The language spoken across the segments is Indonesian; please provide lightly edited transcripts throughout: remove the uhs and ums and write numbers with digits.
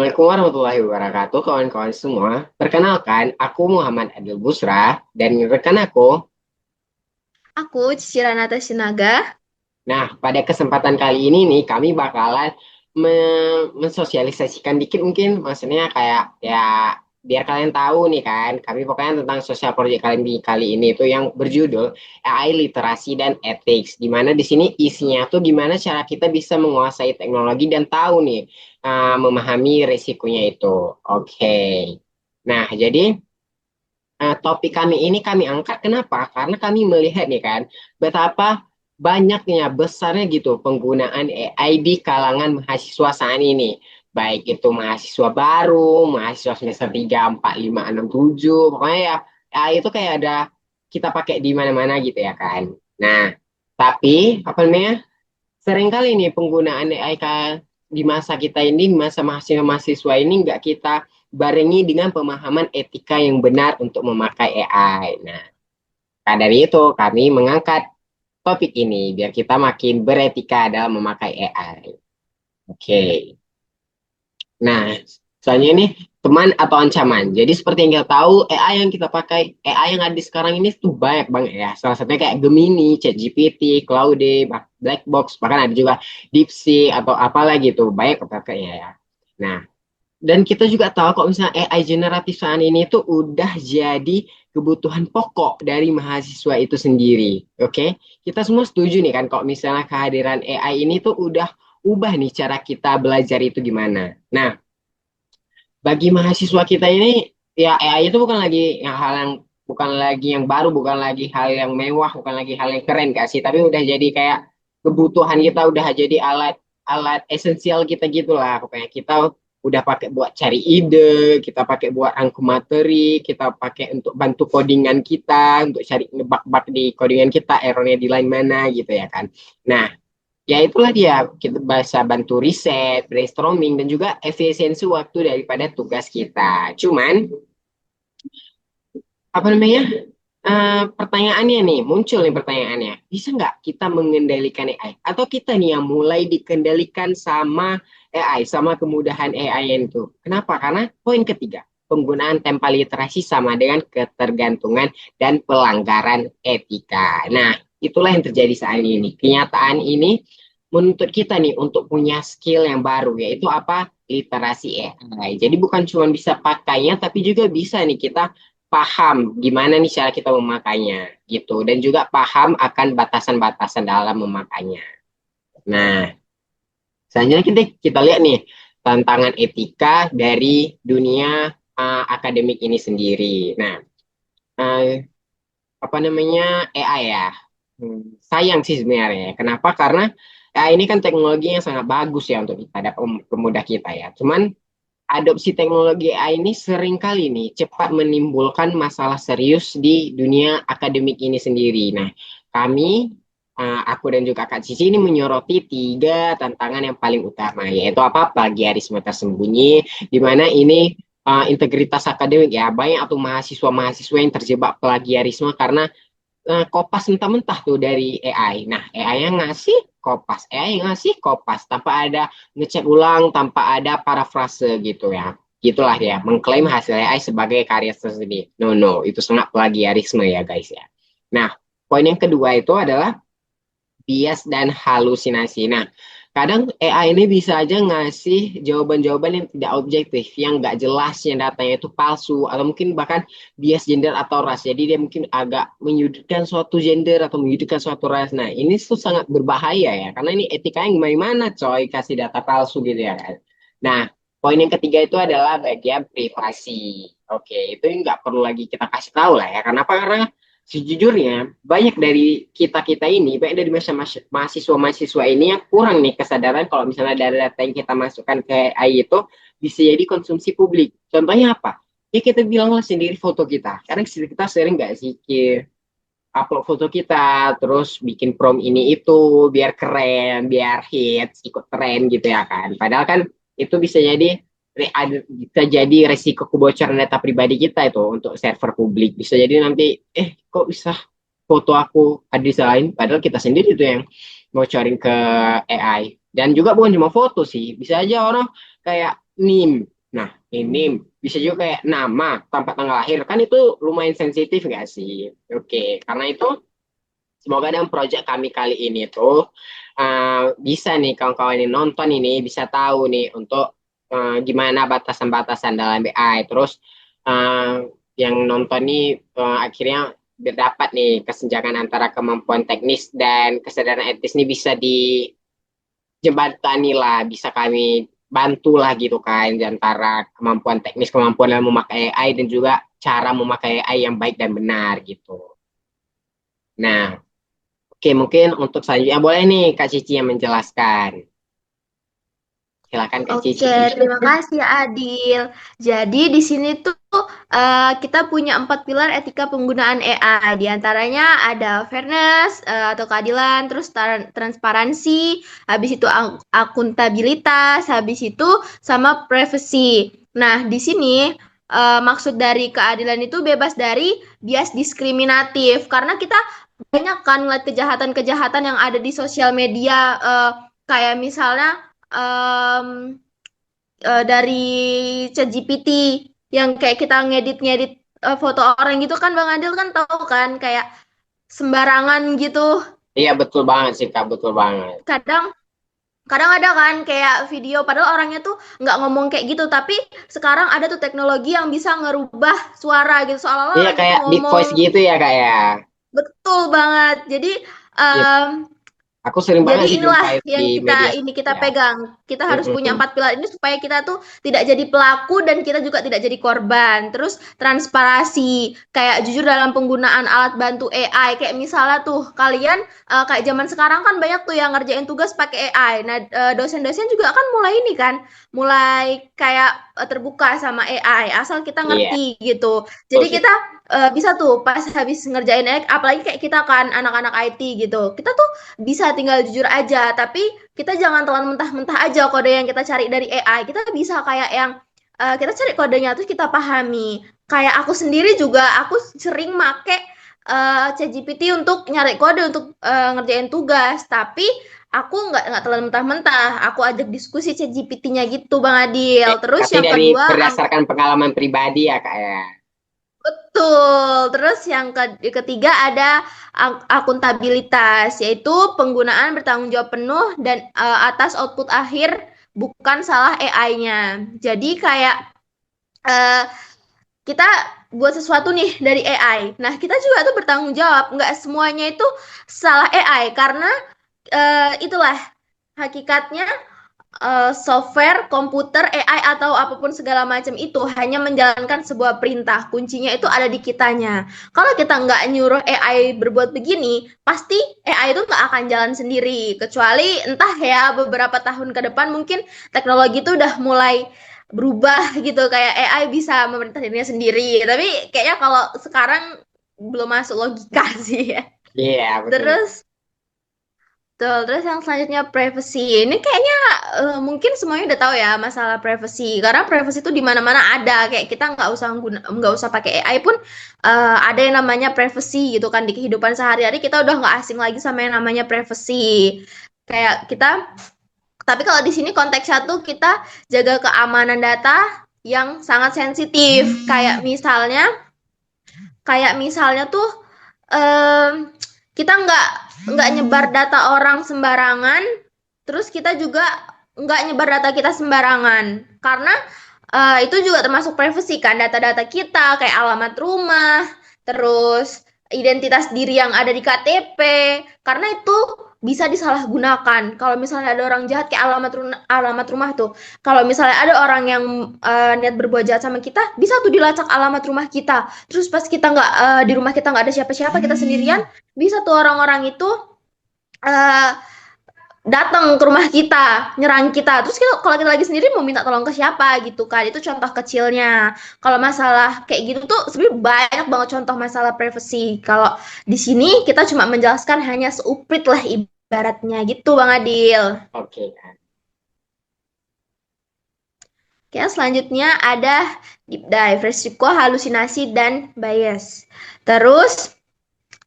Assalamualaikum warahmatullahi wabarakatuh, kawan-kawan semua. Perkenalkan, aku Muhammad Adil Busra dan rekan aku. Aku Cici Ranata Sinaga. Nah, pada kesempatan kali ini nih, kami bakalan mensosialisasikan dikit mungkin, maksudnya kayak ya biar kalian tahu nih kan, kami pokoknya tentang sosial project kali ini itu yang berjudul AI Literasi dan Ethics, di mana di sini isinya tuh gimana cara kita bisa menguasai teknologi dan tahu nih memahami resikonya itu. Oke. Nah, jadi topik kami ini kami angkat kenapa? Karena kami melihat nih kan betapa banyaknya besarnya gitu penggunaan AI di kalangan mahasiswa saat ini. Baik itu mahasiswa baru, mahasiswa semester 3, 4, 5, 6, 7. Pokoknya ya AI itu kayak ada kita pakai di mana-mana gitu ya kan. Nah, tapi apa namanya? Seringkali nih penggunaan AI di masa kita ini, di masa mahasiswa-mahasiswa ini nggak kita barengi dengan pemahaman etika yang benar untuk memakai AI. Nah, maka dari itu kami mengangkat topik ini biar kita makin beretika dalam memakai AI. Oke. Nah, soalnya ini teman atau ancaman. Jadi seperti yang kita tahu, AI yang kita pakai, AI yang ada di sekarang ini tuh banyak banget ya. Salah satunya kayak Gemini, ChatGPT, Claude, Black Box, bahkan ada juga DeepSeek atau apalah gitu. Banyak pakainya ya. Nah, dan kita juga tahu kok misalnya AI generatif saat ini tuh udah jadi kebutuhan pokok dari mahasiswa itu sendiri. Oke, kita semua setuju nih kan kok misalnya kehadiran AI ini tuh udah ubah nih cara kita belajar itu gimana. Nah, bagi mahasiswa kita ini ya AI itu bukan lagi yang baru, bukan lagi hal yang mewah, bukan lagi hal yang keren gak sih, tapi udah jadi kayak kebutuhan kita, udah jadi alat alat esensial kita gitulah. Pokoknya kita udah pakai buat cari ide, kita pakai buat angku materi, kita pakai untuk bantu codingan kita, untuk cari nebak-bak di codingan kita, errornya di line mana gitu ya kan. Nah, ya itulah dia kita bisa bantu riset, brainstorming dan juga efisiensi waktu daripada tugas kita. Cuman apa namanya? Pertanyaannya nih, muncul nih pertanyaannya. Bisa nggak kita mengendalikan AI? Atau kita nih yang mulai dikendalikan sama AI, sama kemudahan AI itu? Kenapa? Karena poin ketiga, penggunaan tempa literasi sama dengan ketergantungan dan pelanggaran etika. Nah, itulah yang terjadi saat ini. Kenyataan ini menuntut kita nih untuk punya skill yang baru, yaitu apa? Literasi AI. Jadi bukan cuma bisa pakainya, tapi juga bisa nih kita paham gimana nih cara kita memakainya gitu dan juga paham akan batasan-batasan dalam memakainya. Nah, selanjutnya kita lihat nih tantangan etika dari dunia akademik ini sendiri. Nah, uh, apa namanya AI ya? Sayang sih sebenarnya. Kenapa? Karena AI ini kan teknologi yang sangat bagus ya untuk kita, ada pemudah kita ya. Cuman adopsi teknologi AI ini seringkali nih cepat menimbulkan masalah serius di dunia akademik ini sendiri. Nah, kami, aku dan juga Kak Cici ini menyoroti tiga tantangan yang paling utama, yaitu apa? Plagiarisme tersembunyi, di mana ini integritas akademik ya, banyak atau mahasiswa-mahasiswa yang terjebak plagiarisme karena kopas mentah-mentah tuh dari AI. Nah, AI yang ngasih kopas, AI yang ngasih kopas tanpa ada ngecek ulang, tanpa ada parafrase gitu ya. Gitulah ya, mengklaim hasil AI sebagai karya tersendiri. No, no, itu sangat plagiarisme ya guys ya. Nah, poin yang kedua itu adalah bias dan halusinasi. Nah, kadang AI ini bisa aja ngasih jawaban-jawaban yang tidak objektif, yang nggak jelas, yang datanya itu palsu, atau mungkin bahkan bias gender atau ras. Jadi dia mungkin agak menyudutkan suatu gender atau menyudutkan suatu ras. Nah, ini tuh sangat berbahaya ya, karena ini etikanya gimana coy, kasih data palsu gitu ya kan. Nah, poin yang ketiga itu adalah bagian privasi. Oke, itu nggak perlu lagi kita kasih tahu lah ya. Kenapa? Karena sejujurnya banyak dari kita-kita ini, banyak dari mahasiswa-mahasiswa ini yang kurang nih kesadaran kalau misalnya dari data yang kita masukkan ke AI itu bisa jadi konsumsi publik. Contohnya apa? Ya kita bilanglah sendiri foto kita. Karena kita sering nggak sih upload foto kita, terus bikin prompt ini itu biar keren, biar hits, ikut tren gitu ya kan. Padahal kan itu bisa jadi resiko kebocoran data pribadi kita itu untuk server publik. Bisa jadi nanti kok bisa foto aku ada di lain, padahal kita sendiri itu yang bocorin ke AI. Dan juga bukan cuma foto sih, bisa aja orang kayak NIM. Nah, NIM bisa juga kayak nama tanpa tanggal lahir. Kan itu lumayan sensitif nggak sih? Oke, karena itu semoga dalam proyek kami kali ini tuh bisa nih kawan-kawan yang nonton ini bisa tahu nih untuk gimana batasan-batasan dalam BI. Terus uh, yang nonton nih akhirnya berdapat nih kesenjangan antara kemampuan teknis dan kesadaran etis ini bisa dijembatani lah, bisa kami bantu lah gitu kan di antara kemampuan teknis, kemampuan dalam memakai AI dan juga cara memakai AI yang baik dan benar gitu. Nah, oke, mungkin untuk selanjutnya boleh nih Kak Cici yang menjelaskan. Silakan Kak Oke, Cici. terima kasih Adil. Jadi di sini tuh kita punya 4 pilar etika penggunaan AI. Di antaranya ada fairness atau keadilan, terus transparansi, habis itu akuntabilitas, habis itu sama privacy. Nah, di sini maksud dari keadilan itu bebas dari bias diskriminatif karena kita banyak kan ngeliat kejahatan-kejahatan yang ada di sosial media kayak misalnya em, dari ChatGPT yang kayak kita ngedit-ngedit foto orang gitu kan Bang Adil kan tahu kan kayak sembarangan gitu. Iya betul banget sih Kak, betul banget. Kadang kadang ada kan kayak video padahal orangnya tuh nggak ngomong kayak gitu tapi sekarang ada tuh teknologi yang bisa ngerubah suara gitu seolah-olah Iya orang itu kayak deep ngomong. voice gitu ya Kak ya. Betul banget. Jadi Iya, em, aku sering Jadi banget sih inilah jumpai di yang media kita sosial. pegang. Kita harus punya Mm-mm. 4 pilar ini supaya kita tuh tidak jadi pelaku dan kita juga tidak jadi korban. Terus transparansi, kayak jujur dalam penggunaan alat bantu AI. Kayak misalnya tuh kalian kayak zaman sekarang kan banyak tuh yang ngerjain tugas pakai AI. Nah, dosen-dosen juga kan mulai ini kan, mulai kayak terbuka sama AI asal kita Iya, ngerti gitu. betul Jadi sih. kita bisa tuh pas habis ngerjain AI, apalagi kayak kita kan anak-anak IT gitu. Kita tuh bisa tinggal jujur aja, tapi kita jangan telan mentah-mentah aja kode yang kita cari dari AI. Kita bisa kayak yang kita cari kodenya terus kita pahami. Kayak aku sendiri juga, aku sering make ChatGPT untuk nyari kode untuk ngerjain tugas, tapi aku nggak telan mentah-mentah. Aku ajak diskusi ChatGPT-nya gitu, Bang Adil. Terus Tapi yang dari kedua, berdasarkan pengalaman pribadi ya Kak ya. betul. Terus yang ketiga ada akuntabilitas, yaitu penggunaan bertanggung jawab penuh dan atas output akhir bukan salah AI-nya. Jadi kayak eh, kita buat sesuatu nih dari AI. Nah, kita juga tuh bertanggung jawab. Nggak semuanya itu salah AI karena itulah hakikatnya software, komputer, AI atau apapun segala macam itu hanya menjalankan sebuah perintah. Kuncinya itu ada di kitanya. Kalau kita nggak nyuruh AI berbuat begini, pasti AI itu nggak akan jalan sendiri. Kecuali entah ya beberapa tahun ke depan mungkin teknologi itu udah mulai berubah gitu. Kayak AI bisa memerintah dirinya sendiri. Tapi kayaknya kalau sekarang belum masuk logika sih ya. Iya, betul. Terus Betul, terus yang selanjutnya privacy. Ini kayaknya mungkin semuanya udah tahu ya masalah privacy. Karena privacy itu di mana-mana ada. Kayak kita nggak usah pakai AI pun ada yang namanya privacy gitu kan di kehidupan sehari-hari kita udah nggak asing lagi sama yang namanya privacy. Kayak kita, tapi kalau di sini konteksnya tuh kita jaga keamanan data yang sangat sensitif. Kayak misalnya tuh em, kita nggak nyebar data orang sembarangan, terus kita juga nggak nyebar data kita sembarangan, karena itu juga termasuk privacy kan, data-data kita kayak alamat rumah, terus identitas diri yang ada di KTP, karena itu bisa disalahgunakan. Kalau misalnya ada orang jahat kayak alamat rumah tuh, kalau misalnya ada orang yang niat berbuat jahat sama kita, bisa tuh dilacak alamat rumah kita. Terus pas kita nggak di rumah kita nggak ada siapa-siapa, kita sendirian, bisa tuh orang-orang itu eh, datang ke rumah kita, nyerang kita. Terus kita, kalau kita lagi sendiri mau minta tolong ke siapa gitu kan. Itu contoh kecilnya. Kalau masalah kayak gitu tuh sebenarnya banyak banget contoh masalah privacy. Kalau di sini kita cuma menjelaskan hanya seuprit lah ibaratnya gitu Bang Adil. Oke, Kak. Oke, selanjutnya ada deep dive, resiko halusinasi dan bias. Terus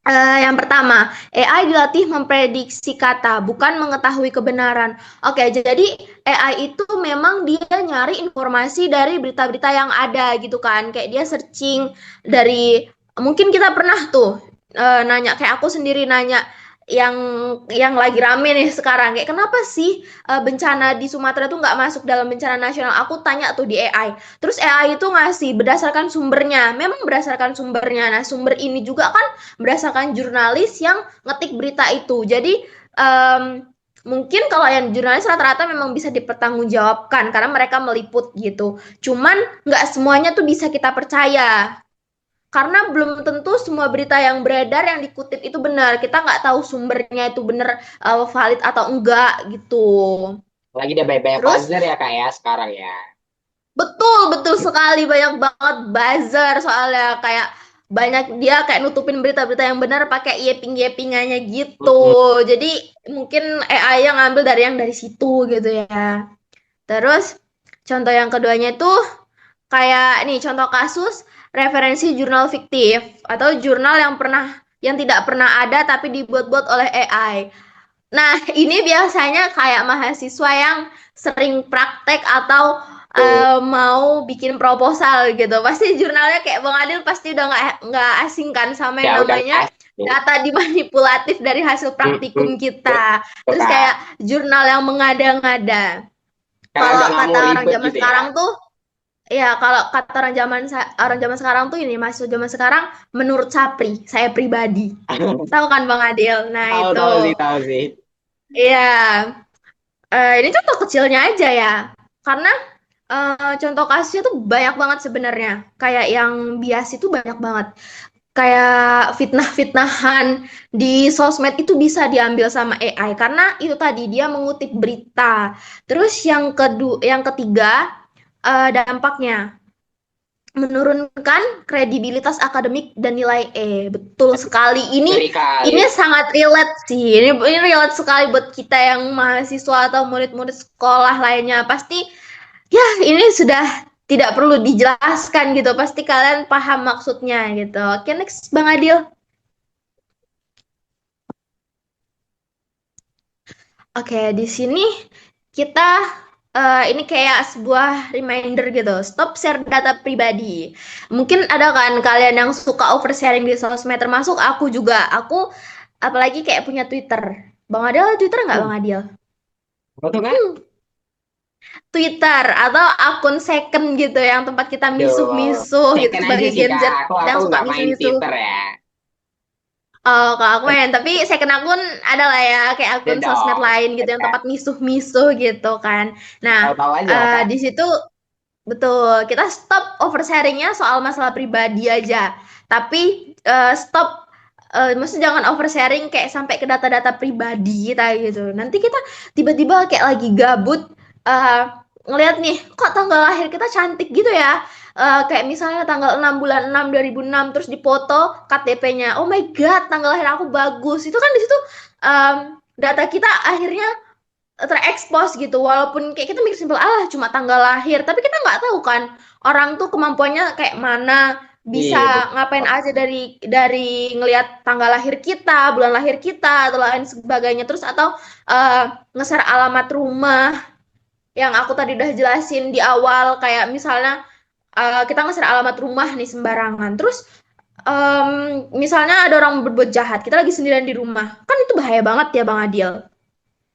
yang pertama, AI dilatih memprediksi kata, bukan mengetahui kebenaran. Oke, jadi AI itu memang dia nyari informasi dari berita-berita yang ada gitu kan. Kayak dia searching dari mungkin kita pernah tuh nanya kayak aku sendiri nanya yang lagi rame nih sekarang kayak kenapa sih bencana di Sumatera tuh nggak masuk dalam bencana nasional? Aku tanya tuh di AI. Terus AI itu ngasih berdasarkan sumbernya. Memang berdasarkan sumbernya. Nah, sumber ini juga kan berdasarkan jurnalis yang ngetik berita itu. Jadi mungkin kalau yang jurnalis rata-rata memang bisa dipertanggungjawabkan karena mereka meliput gitu. Cuman nggak semuanya tuh bisa kita percaya. Karena belum tentu semua berita yang beredar yang dikutip itu benar. Kita nggak tahu sumbernya itu benar valid atau enggak gitu. Lagi ada banyak-banyak Terus buzzer ya kak ya sekarang ya. betul, betul sekali banyak banget buzzer soalnya kayak banyak dia kayak nutupin berita-berita yang benar pakai yeping-yepingannya gitu. Mm-mm. Jadi mungkin AI yang ngambil dari yang dari situ gitu ya. Terus contoh yang keduanya itu kayak nih contoh kasus referensi jurnal fiktif atau jurnal yang tidak pernah ada tapi dibuat-buat oleh AI. Nah, ini biasanya kayak mahasiswa yang sering praktek atau Tuh. mau bikin proposal gitu. Pasti jurnalnya kayak Bang Adil pasti udah nggak asing kan sama Ya yang udah namanya pasti. data dimanipulatif dari hasil Mm-mm. praktikum kita. Betul Terus kak. kayak jurnal yang mengada-ngada. Kayak Kalau agak nggak kata mau orang ribet zaman gitu ya. sekarang tuh, ya kalau kata orang zaman sekarang tuh ini mahasiswa zaman sekarang menurut Sapri, saya pribadi. Tahu kan Bang Adil? Nah, Tahu itu. tahu sih tahu sih. Iya, ini contoh kecilnya aja ya. Karena contoh kasusnya tuh banyak banget sebenarnya. Kayak yang bias itu banyak banget. Kayak fitnah-fitnahan di sosmed itu bisa diambil sama AI karena itu tadi dia mengutip berita. Terus yang ketiga dampaknya menurunkan kredibilitas akademik dan nilai E. Betul sekali. Ngeri Ini kali. sangat relate sih. Ini relate sekali buat kita yang mahasiswa atau murid-murid sekolah lainnya. Pasti ya ini sudah tidak perlu dijelaskan gitu. Pasti kalian paham maksudnya gitu. Oke, next Bang Adil. Oke, di sini kita ini kayak sebuah reminder gitu. Stop share data pribadi. Mungkin ada kan kalian yang suka oversharing di sosmed, termasuk aku juga. Aku apalagi kayak punya Twitter. Bang Adil ada Twitter nggak, Bang Adil? Apa tuh kak? Twitter atau akun second gitu yang tempat kita Duh, misuh-misuh gitu second aja sebagai sih Gen kak. Z Aku yang suka nggak main misuh-misuh. Twitter ya. Oh, kalau aku main, tapi second akun ada lah ya, kayak Ada akun sosmed dong. lain gitu yang Ada. tempat misuh-misuh gitu kan. Nah, Tahu-tahu aja lah kak. di situ betul kita stop oversharingnya soal masalah pribadi aja. Tapi stop, maksudnya jangan oversharing kayak sampai ke data-data pribadi kita gitu. Nanti kita tiba-tiba kayak lagi gabut, eh, ngeliat nih, kok tanggal lahir kita cantik gitu ya. Kayak misalnya tanggal 6 bulan 6 2006 terus dipoto KTP-nya. Oh my God, tanggal lahir aku bagus. Itu kan di situ em, data kita akhirnya terekspos gitu. Walaupun kayak kita mikir simpel, ah cuma tanggal lahir. Tapi kita nggak tahu kan orang tuh kemampuannya kayak mana, Iya bisa ngapain betul. aja dari ngelihat tanggal lahir kita, bulan lahir kita, atau lain sebagainya. Terus atau nge-share alamat rumah yang aku tadi udah jelasin di awal kayak misalnya kita nge-share alamat rumah nih sembarangan terus misalnya ada orang berbuat jahat kita lagi sendirian di rumah kan itu bahaya banget ya Bang Adil,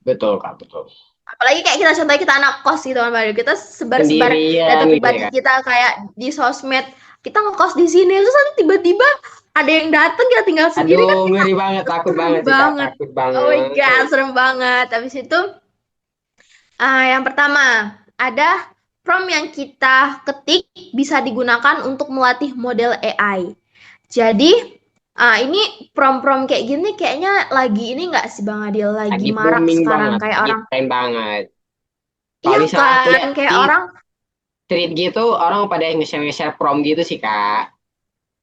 Betul kak betul. apalagi kayak kita contohnya kita anak kos gitu kan Bang Adil, kita sebar-sebar data Sendirian gitu ya pribadi kak. kita kayak di sosmed, kita ngekos di sini terus nanti tiba-tiba ada yang datang kita tinggal sendiri Aduh kan kita ngeri banget. Takut serem banget sih kak. banget. Takut Oh my banget. God, serem banget. Habis itu yang pertama, ada prompt yang kita ketik bisa digunakan untuk melatih model AI. Jadi, ini prompt-prompt kayak gini kayaknya lagi ini nggak sih Bang Adil? Lagi Lagi marak booming sekarang banget. kayak Lagi orang, tren banget. Kalau iya misalnya aku kan? lihat Kayak di orang tweet gitu, orang pada nge-share prom gitu sih kak.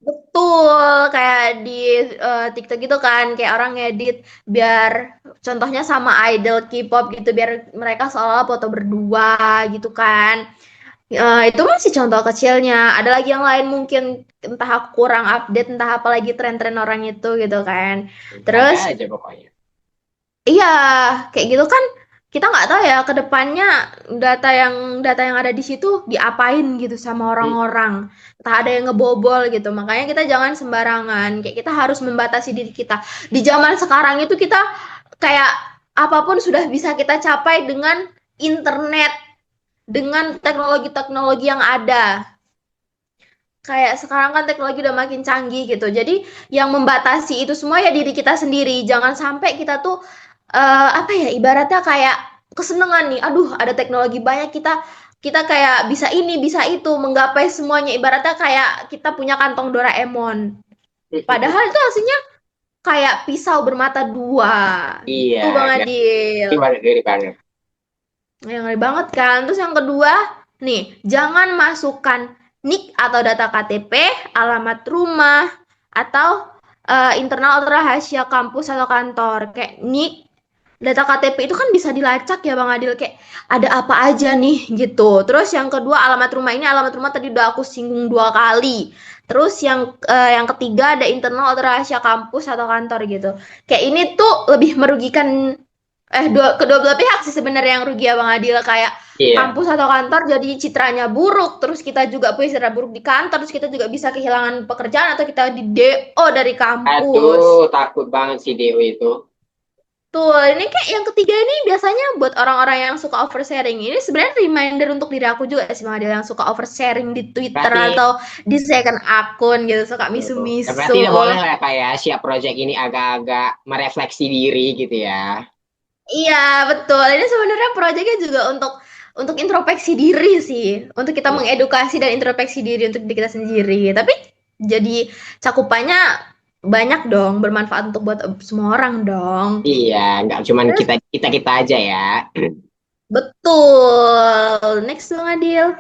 betul kayak di TikTok gitu kan, kayak orang ngedit biar contohnya sama idol K-pop gitu, biar mereka seolah foto berdua gitu kan. Itu masih contoh kecilnya. Ada lagi yang lain mungkin entah aku kurang update, entah apa lagi tren-tren orang itu gitu kan. Ada Terus aja pokoknya. iya kayak gitu kan kita nggak tahu ya ke depannya data yang ada di situ diapain gitu sama Hmm, orang-orang. Entah ada yang ngebobol gitu. Makanya kita jangan sembarangan. Kayak kita harus membatasi diri kita. Di zaman sekarang itu kita kayak apapun sudah bisa kita capai dengan internet, dengan teknologi-teknologi yang ada. Kayak sekarang kan teknologi udah makin canggih gitu. Jadi yang membatasi itu semua ya diri kita sendiri. Jangan sampai kita tuh apa ya ibaratnya kayak kesenangan nih. Aduh, ada teknologi banyak kita kita kayak bisa ini, bisa itu, menggapai semuanya. Ibaratnya kayak kita punya kantong Doraemon. Padahal itu hasilnya kayak pisau bermata dua iya, gitu Bang nah, Adil. dari banget. Yang ngeri banget kan. Terus yang kedua, nih, jangan masukkan NIK atau data KTP, alamat rumah, atau internal atau rahasia kampus atau kantor. Kayak NIK, data KTP itu kan bisa dilacak ya Bang Adil. Kayak ada apa aja nih gitu. Terus yang kedua, alamat rumah ini, alamat rumah tadi udah aku singgung 2 kali. Terus yang ketiga ada internal atau rahasia kampus atau kantor gitu. Kayak ini tuh lebih merugikan kedua belah pihak sih sebenarnya yang rugi ya Bang Adil kayak Iya. kampus atau kantor jadi citranya buruk terus kita juga punya citra buruk di kantor terus kita juga bisa kehilangan pekerjaan atau kita di DO dari kampus. Aduh, takut banget si Dewi itu. Tuh, ini kayak yang ketiga ini biasanya buat orang-orang yang suka oversharing. Ini sebenarnya reminder untuk diri aku juga sih Bang Adil yang suka oversharing di Twitter Berarti, atau di second akun gitu suka berarti misu-misu. tidak boleh lah kayak siap project ini agak-agak merefleksi diri gitu ya. Iya, betul. Ini sebenarnya proyeknya juga untuk introspeksi diri sih, untuk kita Iya. mengedukasi dan introspeksi diri untuk diri kita sendiri. Tapi jadi cakupannya banyak dong, bermanfaat untuk buat semua orang dong. Iya, nggak cuman Terus kita kita kita aja ya. betul. Next Bang Adil.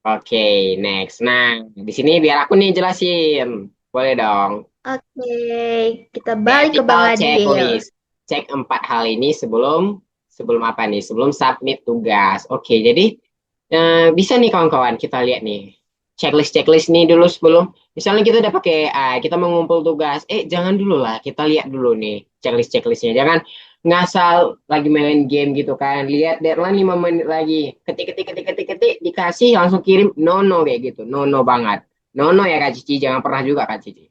Oke, next. Nah, di sini biar aku nih jelasin. Boleh dong. Oke, kita balik ke Bang Ethical Adil. checklist. Cek 4 hal ini sebelum sebelum apa nih? Sebelum submit tugas. Oke, jadi bisa nih kawan-kawan kita lihat nih. Checklist-checklist nih dulu sebelum misalnya kita udah pakai AI, kita mengumpul tugas. Jangan dulu lah, kita lihat dulu nih checklist-checklistnya. Jangan ngasal lagi main game gitu kan. Lihat deadline 5 menit lagi. Ketik ketik ketik ketik ketik dikasih langsung kirim. No no kayak gitu. No no banget. No no ya Kak Cici, jangan pernah juga Kak Cici.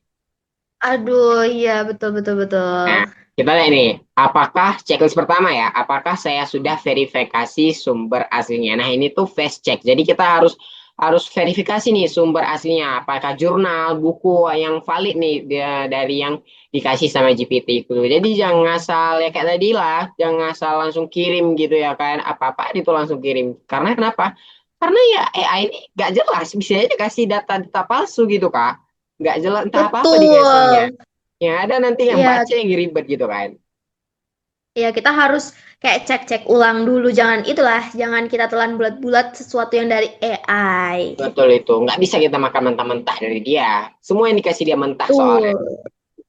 Aduh, iya betul betul betul. Nah, kita lihat nih, apakah checklist pertama ya, apakah saya sudah verifikasi sumber aslinya. Nah, ini tuh fast check. Jadi kita harus harus verifikasi nih sumber aslinya, apakah jurnal, buku yang valid nih dari yang dikasih sama GPT itu. Jadi jangan ngasal ya kayak tadi lah, jangan ngasal langsung kirim gitu ya kan, apa-apa itu langsung kirim. Karena kenapa? Karena ya AI ini nggak jelas, bisa aja kasih data-data palsu gitu Kak. Nggak jelas entah apa-apa dikasihnya. Betul. Ya ada nanti yang Iya, baca yang ribet gitu kan. ya, kita harus kayak cek-cek ulang dulu. Jangan kita telan bulat-bulat sesuatu yang dari AI. Betul itu. Nggak bisa kita makan mentah-mentah dari dia. Semua yang dikasih dia mentah soalnya. Tuh.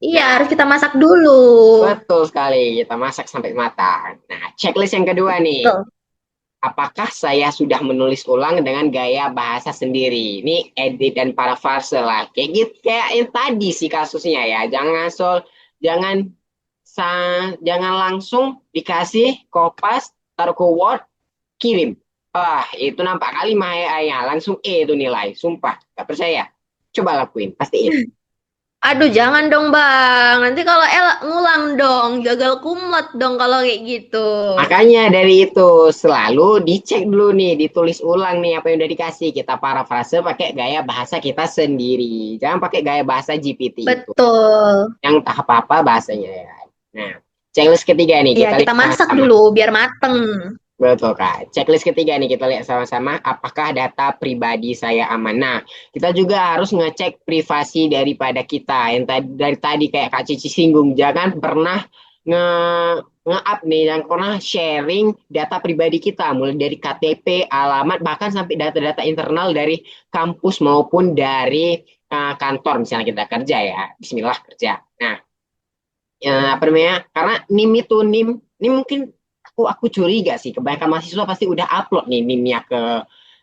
Iya, Nah, harus kita masak dulu. betul sekali. Kita masak sampai matang. Nah, checklist yang kedua nih. Tuh. Apakah saya sudah menulis ulang dengan gaya bahasa sendiri? Ini edit dan paraphrase lah. Kayak gitu, kayak yang tadi sih kasusnya ya. Jangan jangan langsung dikasih kopas, taruh ke Word, kirim. Itu nampak kali AI-nya. Langsung itu nilai. Sumpah, gak percaya. Coba lakuin, pastiin. Aduh, jangan dong, Bang. Nanti kalau ngulang dong, gagal kumlot dong kalau kayak gitu. Makanya dari itu selalu dicek dulu nih, ditulis ulang nih apa yang udah dikasih. Kita parafrase pakai gaya bahasa kita sendiri. Jangan pakai gaya bahasa GPT itu. Betul. Yang tak apa-apa bahasanya ya. Nah, checklist ketiga nih Iya, kita kita lihat masak sama-sama. dulu biar mateng. Betul, Kak. Checklist ketiga nih kita lihat sama-sama apakah data pribadi saya aman. Nah, kita juga harus ngecek privasi daripada kita. Yang tadi dari tadi kayak Kak Cici singgung, jangan pernah nge nge-up nih, jangan pernah sharing data pribadi kita, mulai dari KTP, alamat, bahkan sampai data-data internal dari kampus maupun dari kantor misalnya kita kerja ya. Bismillah kerja. Nah, apa namanya? Karena NIM itu NIM mungkin aku curiga sih kebanyakan mahasiswa pasti udah upload nih NIM-nya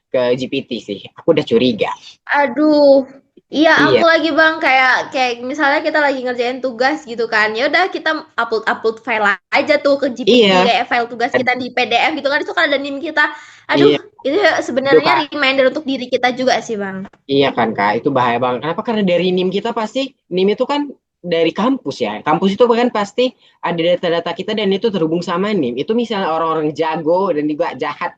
ke GPT sih. Aku udah curiga. Aduh, Iya, Iya, aku lagi Bang kayak kayak misalnya kita lagi ngerjain tugas gitu kan. Ya udah kita upload file aja tuh ke GPT iya, kayak file tugas kita di PDF gitu kan. Itu kan ada NIM kita. Aduh, iya. itu Itu sebenarnya Kak, reminder untuk diri kita juga sih, Bang. iya kan Kak, itu bahaya banget. Kenapa? Karena dari NIM kita pasti, NIM itu kan dari kampus ya. Kampus itu kan pasti ada data-data kita dan itu terhubung sama NIM. Itu misalnya orang-orang jago dan juga jahat,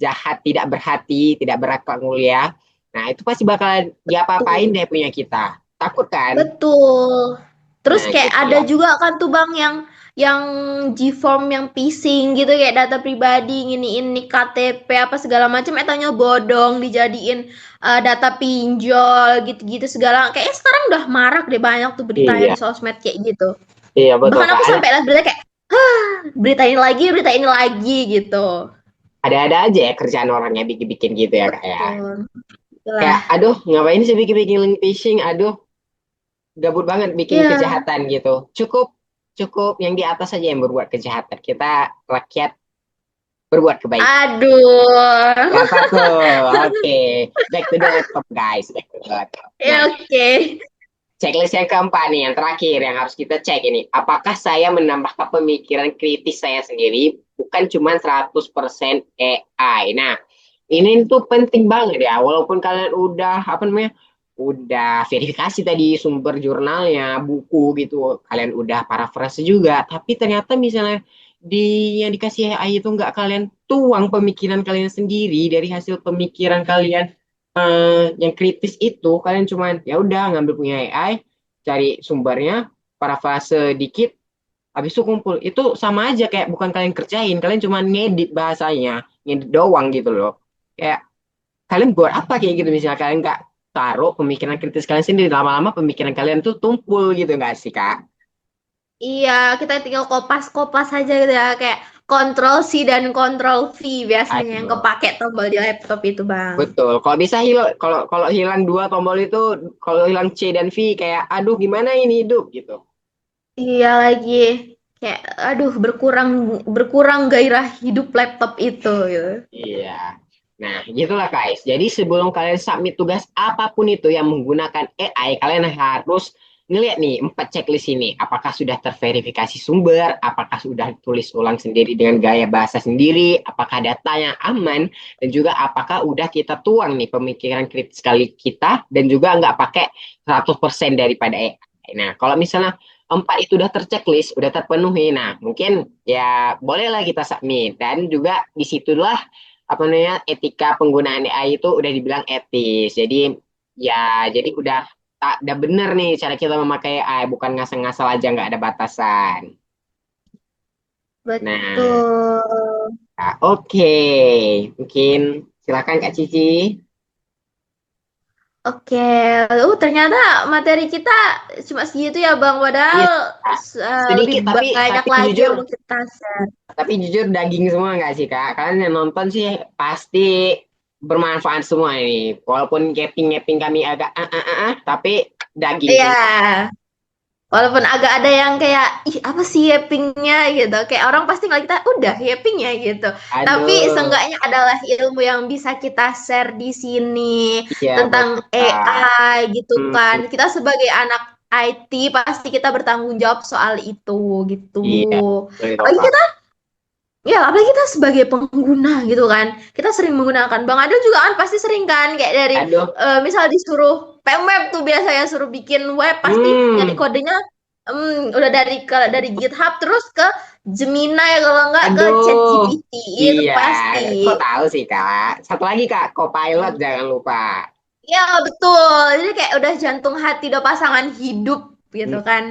jahat tidak berhati, tidak berakhlak mulia. Nah, itu pasti bakalan diapa-apain Tuh. deh punya kita. Takut kan? Betul. Terus Nah, kayak gitu ada lah. juga kan tuh Bang yang G-form yang phishing gitu kayak data pribadi ini KTP apa segala macam etanya bodong dijadiin data pinjol gitu-gitu segala. Kayaknya sekarang udah marak deh banyak tuh beritanya Iya, di sosmed kayak gitu. iya betul Bahkan Kak. aku sampai lihat berita kayak, "Hah, berita ini lagi gitu." Ada aja ya kerjaan orangnya bikin-bikin gitu ya Kak ya. Betul. Kayak, Itulah. aduh, ngapain sih bikin-bikin link phishing? Aduh, gabut banget bikin Iya. kejahatan gitu. Cukup, cukup yang di atas saja yang berbuat kejahatan. Kita rakyat berbuat kebaikan. Aduh. Apa tuh? Oke, back to the laptop guys, back to the laptop. Nah, Ya oke. checklist yang keempat nih, yang terakhir yang harus kita cek ini. Apakah saya menambahkan pemikiran kritis saya sendiri, bukan cuma 100% AI. Nah, ini tuh penting banget ya, walaupun kalian udah, apa namanya, udah verifikasi tadi sumber jurnalnya, buku gitu, kalian udah parafrase juga, tapi ternyata misalnya di yang dikasih AI itu nggak kalian tuang pemikiran kalian sendiri dari hasil pemikiran kalian yang kritis itu kalian cuman ya udah ngambil punya AI, cari sumbernya, parafrase dikit, habis itu kumpul. Itu sama aja kayak bukan kalian kerjain, kalian cuman ngedit bahasanya, ngedit doang gitu loh. Kayak kalian buat apa kayak gitu misalnya kalian nggak taruh pemikiran kritis kalian sendiri, lama-lama pemikiran kalian tuh tumpul gitu nggak sih Kak? Iya, kita tinggal kopas-kopas aja gitu ya, kayak Ctrl C dan Ctrl V biasanya yang Aduh. kepake tombol di laptop itu, Bang. Betul. Kalau bisa hilang, kalau kalau hilang dua tombol itu, kalau hilang C dan V kayak, aduh gimana ini hidup gitu. Iya lagi, kayak aduh berkurang berkurang gairah hidup laptop itu gitu. Iya. Nah, gitulah guys. Jadi sebelum kalian submit tugas apapun itu yang menggunakan AI, kalian harus ngeliat nih 4 checklist ini. Apakah sudah terverifikasi sumber? Apakah sudah tulis ulang sendiri dengan gaya bahasa sendiri? Apakah datanya aman? Dan juga apakah udah kita tuang nih pemikiran kritis kali kita dan juga nggak pakai 100% daripada AI. Nah, kalau misalnya 4 itu udah terchecklist, udah terpenuhi, nah mungkin ya bolehlah kita submit. Dan juga disitulah apa namanya etika penggunaan AI itu udah dibilang etis. Jadi ya jadi udah bener nih cara kita memakai AI, bukan ngasal-ngasal aja nggak ada batasan. Nah, Betul. oke. Mungkin silakan Kak Cici. Oke, ternyata materi kita cuma segitu ya, Bang. Iya, Padahal Kak. lebih Sedikit banyak tapi lagi jujur yang mau kita share. jujur daging semua nggak sih Kak? Kalian yang nonton sih pasti bermanfaat semua ini. Walaupun capping-capping kami agak tapi daging Iya, semua. walaupun agak ada yang kayak, ih apa sih yappingnya gitu. Kayak orang pasti ngeliat kita, udah yappingnya gitu. Tapi Aduh, seenggaknya adalah ilmu yang bisa kita share di sini iya tentang betul Kak. AI gitu Hmm, kan. Kita sebagai anak IT pasti kita bertanggung jawab soal itu gitu. iya, betul itu Apalagi Kak. kita, ya apalagi kita sebagai pengguna gitu kan. Kita sering menggunakan. Bang Adel juga kan pasti sering kan kayak dari Aduh, misal disuruh PMweb tuh biasanya suruh bikin web pasti nyari hmm, kodenya udah dari GitHub terus ke Gemini kalau enggak ke aduh, ChatGPT itu iya, pasti. kok tahu sih Kak. Satu lagi Kak, Copilot jangan lupa. Ya betul. Jadi kayak udah jantung hati, udah pasangan hidup gitu Hmm, kan.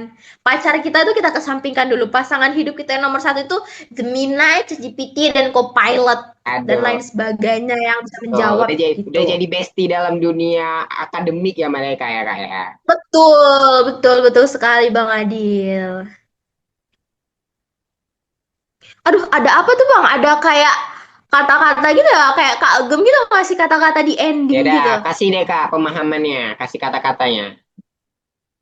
Pacar kita tuh kita kesampingkan dulu. Pasangan hidup kita yang nomor satu itu Gemini, ChatGPT, dan Copilot dan aduh, lain sebagainya yang bisa tuh, menjawab udah gitu. jadi bestie dalam dunia akademik ya mereka ya Kak ya. Betul, betul, betul sekali Bang Adil. Aduh, ada apa tuh Bang? Ada kayak kata-kata gitu ya, kayak Kak Agem gitu ngasih kata-kata di Ya ending udah, gitu. kasih deh Kak pemahamannya, kasih kata-katanya.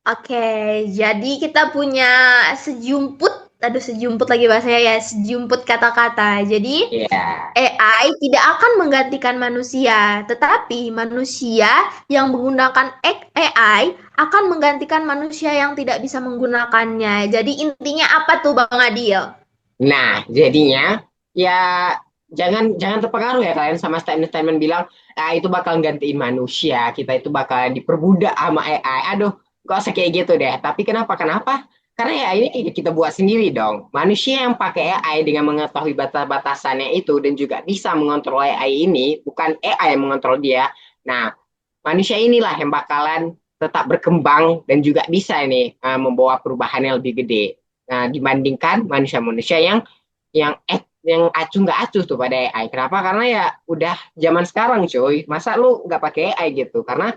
Oke, jadi kita punya sejumput aduh sejumput lagi bahasanya ya, sejumput kata-kata. Jadi Iya. AI tidak akan menggantikan manusia, tetapi manusia yang menggunakan AI akan menggantikan manusia yang tidak bisa menggunakannya. Jadi intinya apa tuh Bang Adil? Nah, jadinya ya jangan jangan terpengaruh ya kalian sama statement-statement bilang ah itu bakal gantiin manusia, kita itu bakal diperbudak sama AI. Aduh, gak usah kayak gitu deh. Tapi kenapa? Kenapa? Karena AI ini kita buat sendiri dong. Manusia yang pakai AI dengan mengetahui batas-batasannya itu dan juga bisa mengontrol AI ini, bukan AI yang mengontrol dia. Nah, manusia inilah yang bakalan tetap berkembang dan juga bisa ini membawa perubahan yang lebih gede. Nah, dibandingkan manusia-manusia yang acuh nggak acuh tuh pada AI. Kenapa? Karena ya udah zaman sekarang, cuy. Masa lu nggak pakai AI gitu? Karena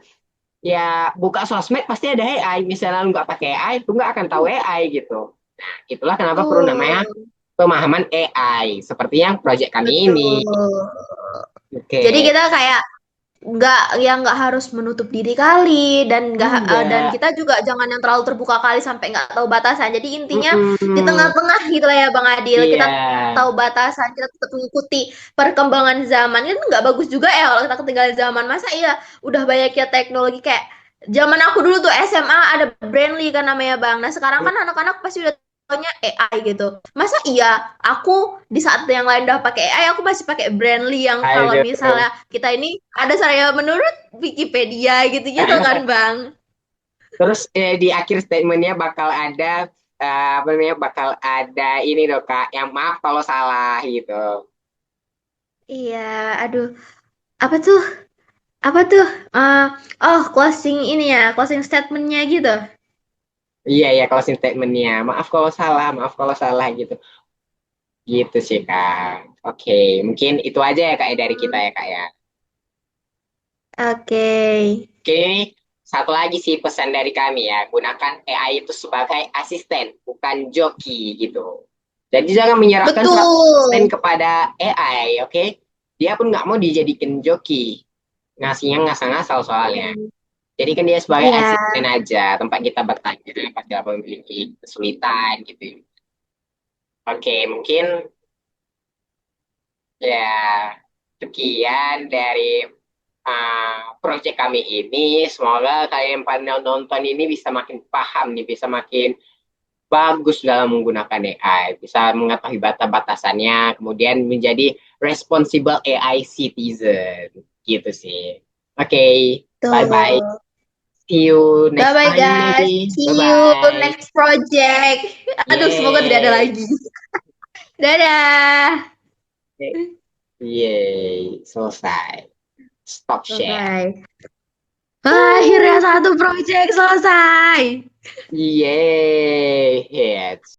ya buka sosmed pasti ada AI. Misalnya lu nggak pakai AI, lu nggak akan tahu AI gitu. Nah, itulah kenapa perlu namanya Betul, pemahaman AI. Seperti yang proyek kami ini. betul. Jadi Oke. kita kayak nggak harus menutup diri kali dan Enggak. kita juga jangan yang terlalu terbuka kali sampai nggak tahu batasan. Jadi intinya di Mm-mm. tengah-tengah gitu lah ya Bang Adil. Iya. Kita tahu batasan, kita tetap mengikuti perkembangan zaman. Itu nggak bagus juga ya kalau kita ketinggalan zaman. Masa iya udah banyak ya teknologi kayak zaman aku dulu tuh SMA ada Brandly kan namanya Bang. Nah sekarang kan anak-anak pasti udah taunya AI gitu. Masa iya aku di saat yang lain udah pakai AI, aku masih pakai Brandly yang kalau Aduh. misalnya kita ini ada saya menurut Wikipedia gitu-gitu kan Bang. Terus di akhir statementnya bakal ada apa namanya bakal ada ini dong Kak, yang maaf kalau salah gitu. Iya, aduh, apa tuh? Apa tuh? Eh, oh, closing ini ya, closing statementnya gitu. Iya ya closing statementnya. Maaf kalau salah, maaf kalau salah gitu. Gitu sih Kak. Oke, mungkin itu aja ya Kak ya dari kita ya Kak ya. Oke, Oke, ini satu lagi sih pesan dari kami ya. Gunakan AI itu sebagai asisten, bukan joki gitu. Jadi jangan menyerahkan 100% betul. kepada AI, oke? Dia pun nggak mau dijadikan joki. Ngasihnya ngasal-ngasal soalnya. Jadi kan dia sebagai Iya, asisten aja, tempat kita bertanya apabila memiliki kesulitan gitu. Oke, mungkin ya sekian dari proyek kami ini. Semoga kalian pada nonton ini bisa makin paham nih, bisa makin bagus dalam menggunakan AI, bisa mengetahui batas-batasannya, kemudian menjadi responsible AI citizen. Gitu sih. Oke, bye-bye. betul. See you next Bye-bye time guys. maybe. See you Bye-bye. next project. Aduh, semoga tidak ada Yeay. lagi. Dadah. Yeay. Selesai. Stop share. Bye-bye. Akhirnya satu project selesai. Yeay. Hits.